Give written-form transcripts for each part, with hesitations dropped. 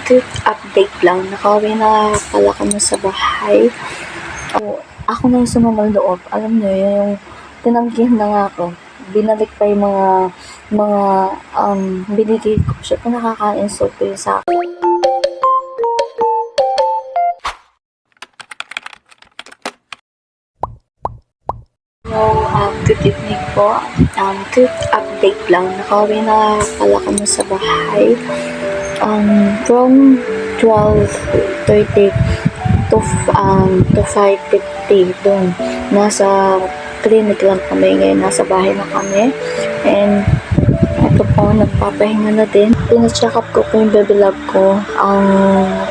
quick update lang. Nakauwi na pala kami sa bahay. Ako na yung sumunod loob. Alam niyo, yung tinanggihan na nga ako. Binalik pa yung mga binigay ko. Siya pa nakaka-insult ko yung sa akin. Good evening po. Quick update lang. Nakauwi na pala kami sa bahay. From 12:30 to 5:50 doon. Nasa clinic lang kami ngayon. Nasa bahay na kami. And ito po, nagpapahinga na din. Pina-check up ko po yung baby love ko. Ang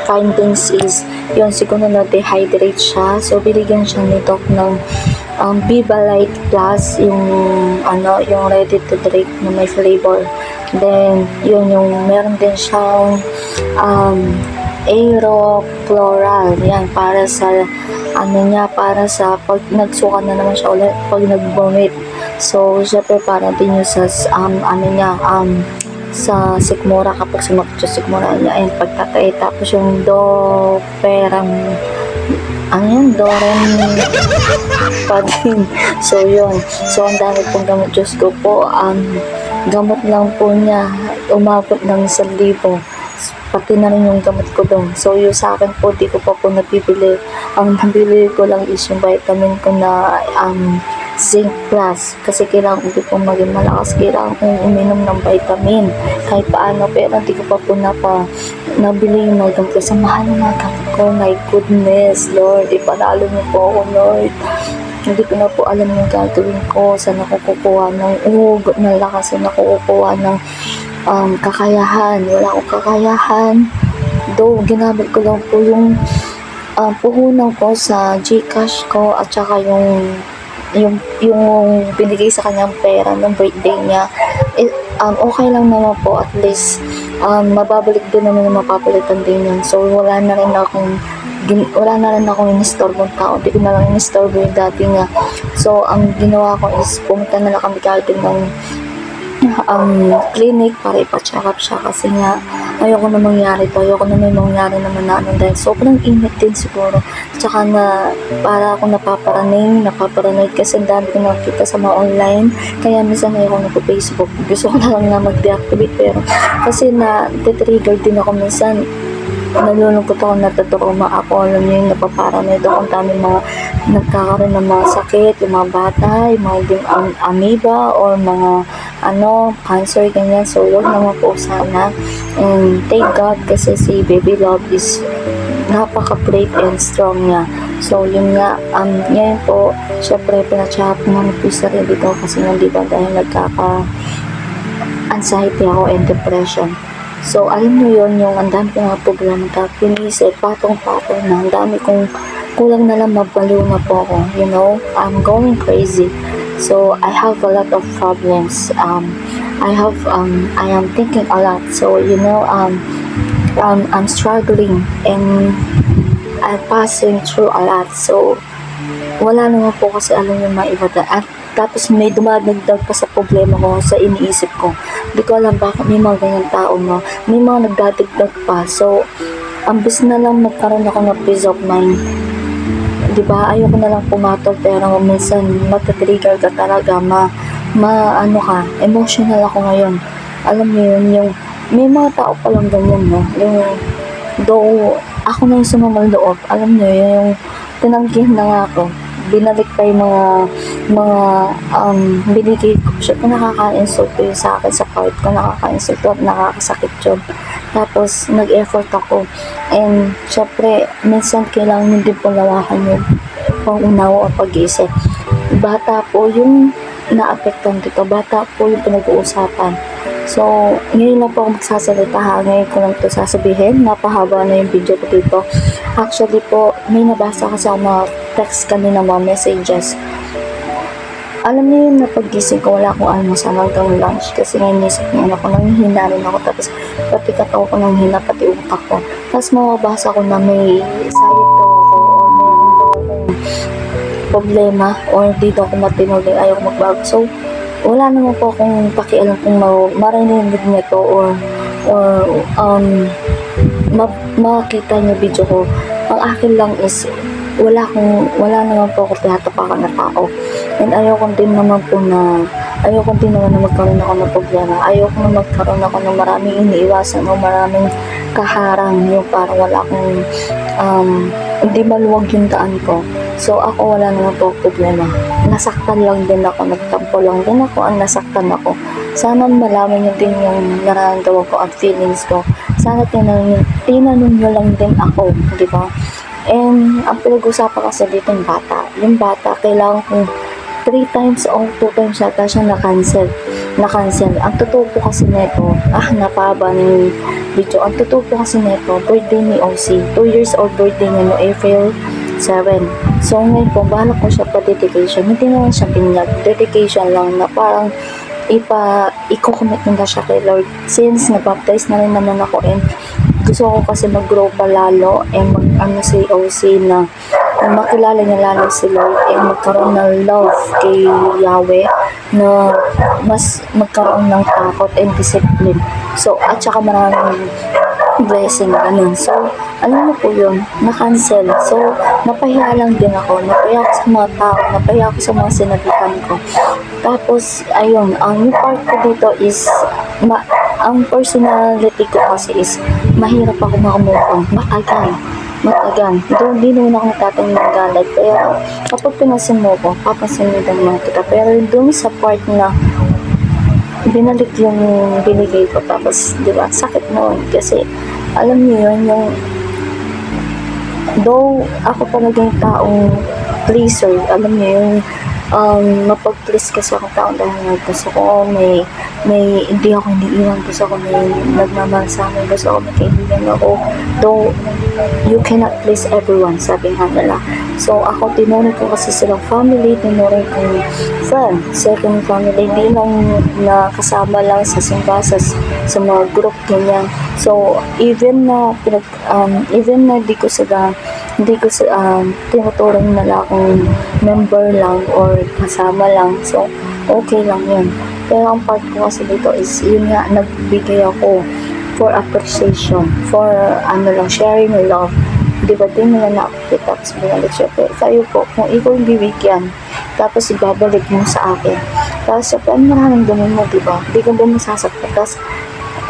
findings is, yun, siguro na-dehydrate siya. So, binigyan siya ni Doc ng Viva Light Plus, yung ready to drink na may flavor. Then, yun, yung meron din siyang Aero Floral. Yan, para sa para sa pag nagsuka na naman siya ulit, pag nag-vomit. So, syempre para din yung sa sa sikmura, kapag sumakit yung sikmura niya, ayun, pagtatay. Tapos yung Doren pa din. So, yun. So, ang dami pong gamot. Diyos ko po, gamot lang po niya, umabot ng 1,000. Pati na rin yung gamot ko doon. So, yung sa akin po, di ko pa po nabibili. Ang nabili ko lang is yung vitamin ko na Zinc Plus. Kasi kailangan ko po maging malakas. Kailangan kong uminom ng vitamin. Kahit paano, pero di ko pa po nabili yung mga gamot ko. Sa mahal ng mga gamot ko. My goodness, Lord. Ipanalo niyo po ako, Lord. Hindi ko na po alam yung gagawin ko. Saan ako kukuha ng ugot ng lakas. Saan ako kukuha ng kakayahan. Wala akong kakayahan. Though, ginamit ko lang po yung puhunan ko sa Gcash ko at saka yung binigay sa kanyang pera ng birthday niya. Okay lang naman po, at least mababalik din naman yung mapapalitan din yan. So, wala na rin akong inistorbo ng tao. Hindi ko na lang inistorbo yung dati nga. So, ang ginawa ko is pumunta na lang kami kahit ng clinic para ipa-check up siya, kasi nga ayoko na mangyari to. Ayoko na may mangyari naman na dahil sobrang init din siguro. Tsaka na para ako napaparanoid kasi ang dami ko nakita sa mga online. Kaya minsan ayoko na po Facebook. Gusto ko na lang na mag-deactivate, pero kasi na-trigger din ako minsan. Nalulungkot ako, natatrauma ako. Alam niyo yung napaparanoid ako. Ang dami mga nagkakaroon ng mga sakit, yung mga bata, yung mga amoeba or mga cancer, ganyan. So, wag naman po sana. And thank God kasi si Baby Love is napaka-brave and strong niya. So, yun nga, ngayon po, syempre, pinachap namin po sa sarili ko kasi nga, di ba, dahil nagkaka-anxiety ako and depression. So, alam nyo yun, yung ang dami kong mga problema, pinisip, patong-patong na, ang dami kong kulang na lang mabaliw na po ako, you know, I'm going crazy. So, I have a lot of problems. I am thinking a lot. So, you know, I'm struggling and I'm passing through a lot. So, wala naman po kasi alam yung mga iba. At tapos may dumadagdag pa sa problema ko, sa iniisip ko. Hindi ko alam bakit may mga ganyan tao, no? May mga nagdadagdag pa. So, ambis na lang magkaroon ako ng peace of mind. Diba? Ayoko na lang pumatol, pero minsan matatrigger ka talaga, emotional ako ngayon. Alam mo yun, yung may mga tao palang ganyan, no? Yung, though, ako na yung sumunod loob. Alam niyo, yung tinanggihan na nga ako. Binalik pa yung mga binigay ko. Siya pa nakaka-insult ko yung sa akin sa part ko. Nakaka-insult ko at nakakasakit yun. Tapos, nag-effort ako. And, syempre, minsan kailangan hindi po lawakan yung pangunawa o pag-iisip. Bata po yung naapektan dito. Bata po yung pinag-uusapan. So, ngayon lang po ako magsasalita ha. Ngayon ko lang ito sasabihin. Napahaba na yung video ko dito. Actually po, may nabasa kasi ako mga text kanina, mga messages. Alam niyo yun, napagising ko, wala akong almusal hanggang lunch. Kasi ngayon nisip ngayon ako, nanghihina rin ako. Tapos, pati katawa ko nanghihina, pati utak ko. Tapos, mababasa ko na may sayad daw ako or meron daw akong problema or di daw ako matinuloy, ayaw ko magbago. So, wala naman po akong pakialam kung marinig niya to or makita niyo video ko. Ang akin lang is wala naman po ako tinatapakan na tao. And ayoko din naman na magkaroon ako ng problema. Ayoko na magkaroon ako ng maraming iniiwasan o maraming kaharang, yung parang wala akong hindi maluwag yung daan ko. So ako wala naman po problema. Nasaktan lang din ako, nagtampo lang din ako, nasaktan ako. Sana malaman niyo din yung nararamdaman ko at feelings ko. Sana tinanong niyo lang din ako, di ba? And ang pinag-usapan kasi dito yung bata. Yung bata, kailangan kong 3 times o 2 times yata siya na-cancel. Ang totoo po kasi neto, napaba na yung video. Ang totoo po kasi neto, birthday ni OC. 2 years old birthday niya no April 7. So ngayon po, balak ko siya pa dedication. Hindi naman siya binyag. Dedication lang na parang i-commit na siya kay Lord. Since nabaptize na rin naman ako and gusto ko kasi mag-grow pa lalo and si OC na makilala niya lalo si Lord and magkaroon ng love kay Yahweh na mas magkaroon ng takot and discipline. So, at saka maraming blessing, ganun. So, alam mo po yun, na-cancel. So, napahiya lang din ako. Napahiya ako sa mga tao, napahiya ako sa mga sinabihan ko. Tapos, ayun, yung part ko dito is, ang personality ko kasi is, mahirap ako makamove on. Matagan. Hindi naman ako natatanong ng galit. Kaya, kapag pinasin mo ko, papasinidan mo kita. Pero doon sa part na, binalik yung binigay ko, tapos, di ba, sakit noon. Kasi, alam niyo yun, yung, though, ako talaga yung taong pleaser, alam niyo yung, mapag-please kasi akong tao dahil gusto ko hindi ako iniiwan, gusto ko may nagmamahal sa akin, gusto ko may kaibigan ako, though you cannot please everyone, sabi nga nila. So ako tinuring ko kasi silang family, tinuring ko friend, second family, hindi lang na kasama lang sa simba, sa mga group ganyan. So even na di ko tinuturing nila akong member lang or kasama lang. So, okay lang yun. Pero ang part ko kasi dito is, yun nga, nagbigay ako for appreciation, for sharing love. Di ba, din nila nakakita, tapos binalik siya. Pero kayo po, kung ikaw yung bibigyan, tapos ibabalik mo sa akin. Tapos, maraming ganun mo, di ba? Di ka ba masasaktan? Tapos,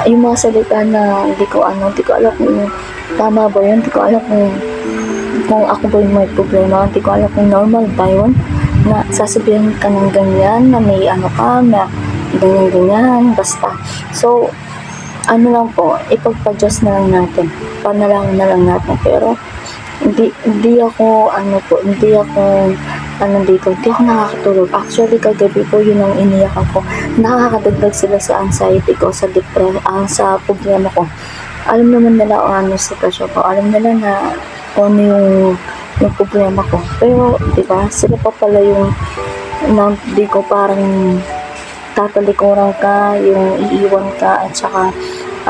yung mga salita na hindi ko alam kung tama ba yun, hindi ko alam kung ako ba yung may problema, hindi ko alam kung normal ba yun, na sasabihin ka ng ganyan, na may na ganyan, basta. So, lang po, ipagpa-Diyos na lang natin, panalangin na lang natin, pero, hindi ako nakakatulog. Actually, kagabi po, yun ang iniyakan ko. Nakakadagdag sila sa anxiety ko, sa sa problema ko. Alam naman nila ang sitwasyon ko. Alam nila na ano yung problema ko. Pero, di ba, sila pa pala yung di ko parang tatalikuran ka, yung iiwan ka, at saka,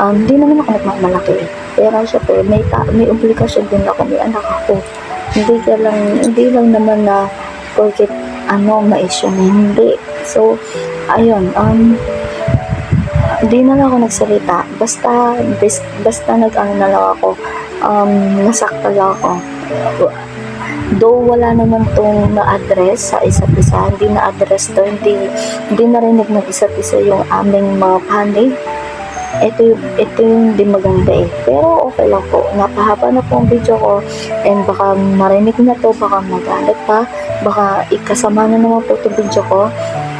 hindi naman ako nagmamalaki. Pero, syempre, may obligasyon din ako, may anak ako. Hindi lang naman na porket ma-issue na hindi. So, ayun, hindi na lang ako nagsalita. Basta na lang ako, nasakta lang ako. Though wala naman tong na-address sa isa't isa, hindi na-address to, hindi narinig ng isa't isa yung aming mga panig. Ito yung di maganda eh. Pero okay lang po. Napahaba na po ang video ko and baka marinig na to, baka magalit pa, baka ikasama na naman po itong video ko.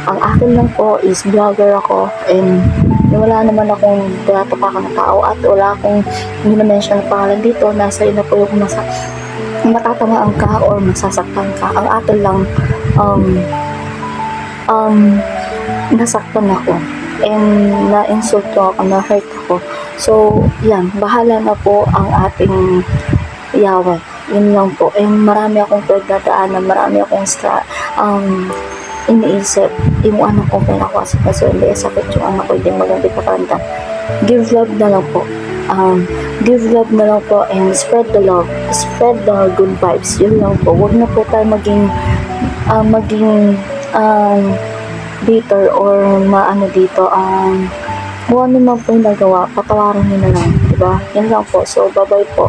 Ang akin lang po is vlogger ako and wala naman akong tinatapakan ng tao at wala akong mention na pangalan dito. Nasa iyo na po yung matatamaan ka or masasaktan ka. Ang akin lang nasaktan ako and na-insulto ako, na-hurt ako. So, yan, bahala na po ang ating Yahweh. Yun lang po. And marami akong pagdadaanan, marami akong iniisip. Yung anak ko pinakawasap kasi hindi sakit yung anak ko, hindi maganda pakaranda. Give love na lang po. Give love na lang po and spread the love. Spread the good vibes. Yun lang po. Huwag na po tayo maging bitter or Kung ano man po yung nagawa, patawarin niyo na lang, diba? Yan lang po. So, bye-bye po.